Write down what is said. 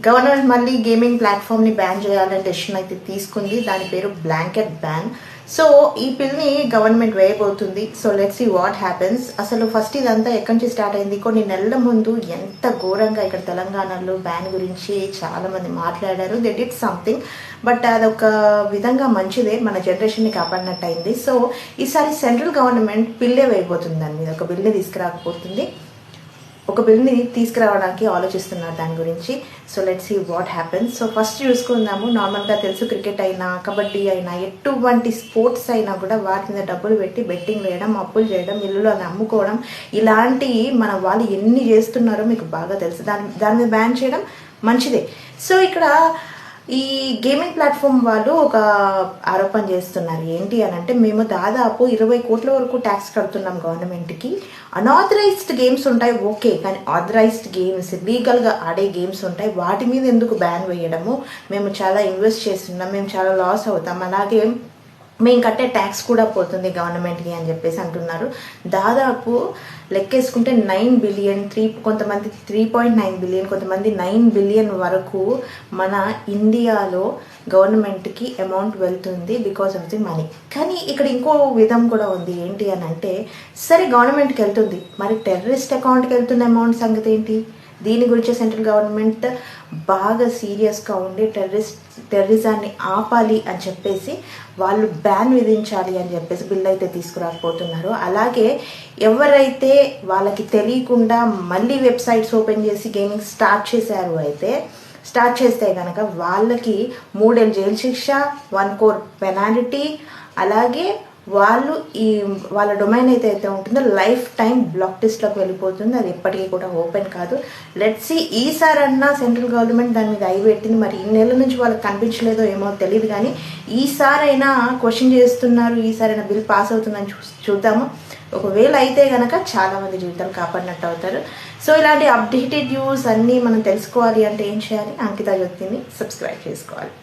Government మళ్ళీ gaming ప్లాట్ఫామ్ని ban చేయాలని డెసిషన్ అయితే తీసుకుంది. దాని పేరు బ్లాంకెట్ బ్యాన్. సో ఈ పిల్ని గవర్నమెంట్ వేయబోతుంది. So let's see what happens. అసలు ఫస్ట్ ఇదంతా ఎక్కడి నుంచి స్టార్ట్ అయింది? కొన్ని నెలల ముందు ఎంత ఘోరంగా ఇక్కడ తెలంగాణలో బ్యాన్ గురించి చాలా మంది మాట్లాడారు. దే డిడ్ సంథింగ్, బట్ అదొక విధంగా మంచిదే, మన జనరేషన్ని కాపాడినట్టు అయింది. సో ఈసారి సెంట్రల్ గవర్నమెంట్ బిల్లే వేయబోతుంది, దాని మీద ఒక బిల్ని తీసుకురాకపోతుంది, ఒక బిల్ని తీసుకురావడానికి ఆలోచిస్తున్నారు దాని గురించి. So let's see what happens. So first చూసుకుందాము. నార్మల్గా తెలుసు, క్రికెట్ అయినా కబడ్డీ అయినా ఎటువంటి స్పోర్ట్స్ అయినా కూడా వాటి మీద డబ్బులు పెట్టి బెట్టింగ్ వేయడం, అప్పులు చేయడం, ఇల్లులను అమ్ముకోవడం, ఇలాంటివి మన వాళ్ళు ఎన్ని చేస్తున్నారో మీకు బాగా తెలుసు. దాని మీద బ్యాన్ చేయడం మంచిదే. సో ఇక్కడ ఈ గేమింగ్ ప్లాట్ఫామ్ వాళ్ళు ఒక ఆరోపణ చేస్తున్నారు. ఏంటి అని అంటే, మేము దాదాపు 20 కోట్ల వరకు ట్యాక్స్ కడుతున్నాం గవర్నమెంట్కి. అన్ఆథరైజ్డ్ గేమ్స్ ఉంటాయి ఓకే, కానీ ఆథరైజ్డ్ గేమ్స్, లీగల్గా ఆడే గేమ్స్ ఉంటాయి, వాటి మీద ఎందుకు బ్యాన్ వేయడము? మేము చాలా ఇన్వెస్ట్ చేస్తున్నాం, మేము చాలా లాస్ అవుతాం, అలాగే మేము కట్టే ట్యాక్స్ కూడా పోతుంది గవర్నమెంట్కి అని చెప్పేసి అంటున్నారు. దాదాపు లెక్కేసుకుంటే 9 బిలియన్, కొంతమంది 3.9 బిలియన్, కొంతమంది 9 బిలియన్ వరకు మన ఇండియాలో గవర్నమెంట్కి అమౌంట్ వెళ్తుంది బికాస్ ఆఫ్ ది మనీ. కానీ ఇక్కడ ఇంకో విధం కూడా ఉంది. ఏంటి అని అంటే, సరే గవర్నమెంట్కి వెళ్తుంది, మరి టెర్రరిస్ట్ అకౌంట్కి వెళ్తున్న అమౌంట్ సంగతి ఏంటి? దీని గురించి సెంట్రల్ గవర్నమెంట్ బాగా సీరియస్గా ఉండి టెర్రరిజాన్ని ఆపాలి అని చెప్పేసి వాళ్ళు బ్యాన్ విధించాలి అని చెప్పేసి బిల్ అయితే తీసుకురాకపోతున్నారు. అలాగే ఎవరైతే వాళ్ళకి తెలియకుండా మళ్ళీ వెబ్సైట్స్ ఓపెన్ చేసి గేమింగ్ స్టార్ట్ చేస్తే కనుక వాళ్ళకి 3 ఏళ్ళ జైలు శిక్ష, 1 crore పెనాల్టీ, అలాగే వాళ్ళ డొమైన్ అయితే ఉంటుందో లైఫ్ టైం బ్లాక్ లిస్ట్లోకి వెళ్ళిపోతుంది. అది ఎప్పటికీ కూడా ఓపెన్ కాదు. లెట్స్ సీ ఈసారన్నా సెంట్రల్ గవర్నమెంట్ దాని మీద పెట్టింది. మరి ఈ నెల నుంచి వాళ్ళకి కనిపించలేదో ఏమో తెలియదు, కానీ ఈసారైనా క్వశ్చన్ చేస్తున్నారు, ఈసారైనా బిల్ పాస్ అవుతుందని చూద్దాము. ఒకవేళ అయితే కనుక చాలా మంది జీవితాలు కాపాడినట్టు అవుతారు. సో ఇలాంటి అప్డేటెడ్ న్యూస్ అన్నీ మనం తెలుసుకోవాలి అంటే ఏం చేయాలి? అంకితా జ్యోతిని సబ్స్క్రైబ్ చేసుకోవాలి.